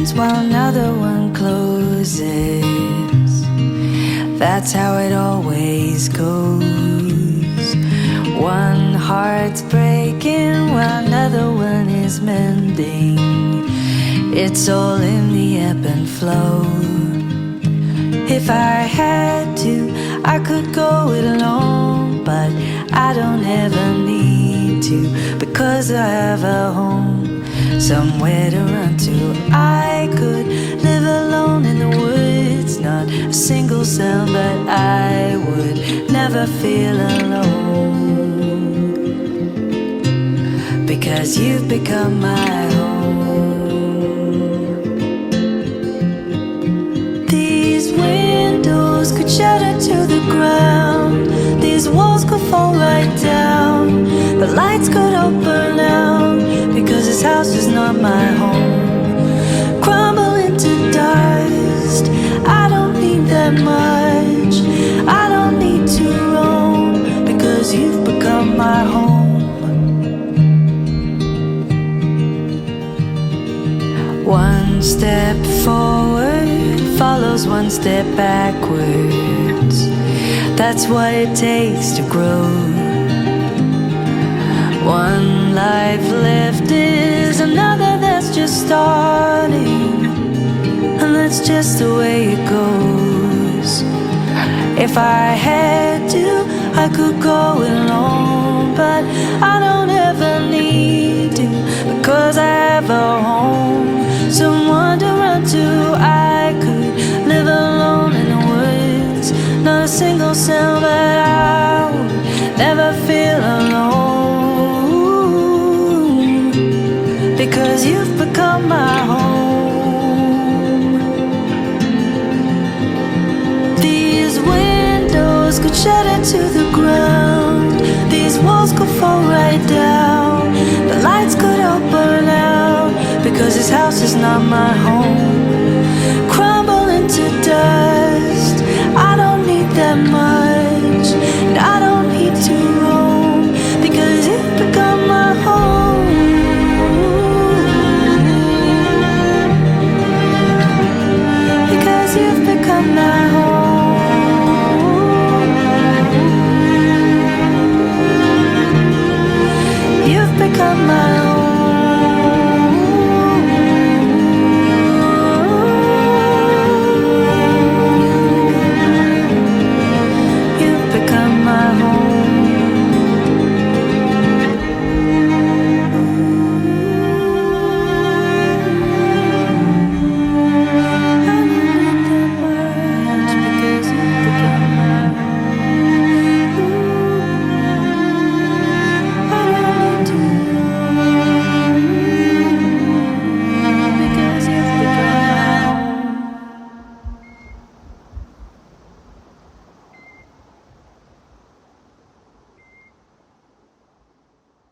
opens while another one closes. That's how it always goes. One heart's breaking while another one is mending. It's all in the ebb and flow. If I had to, I could go it alone, but I don't ever need to, because I have a home, somewhere to run to. I could live alone in the woods, not a single sound, but I would never feel alone, because you've become my home. These windows could shatter to the ground, these walls could fall right down, the lights could all burn out, because this house is not my home. Crumble into dust, I don't need that much, I don't need to roam, because you've become my home. One step forward follows one step backwards. That's what it takes to grow. One life left is another that's just starting, and that's just the way it goes. If I had to, I could go alone, but I don't ever need to, because I have a home, someone to run to. I could live alone in the woods, not a single sound, but I would never feel alone, because you've become my home. These windows could shatter to the ground, these walls could fall right down, the lights could all burn out, because this house is not my home.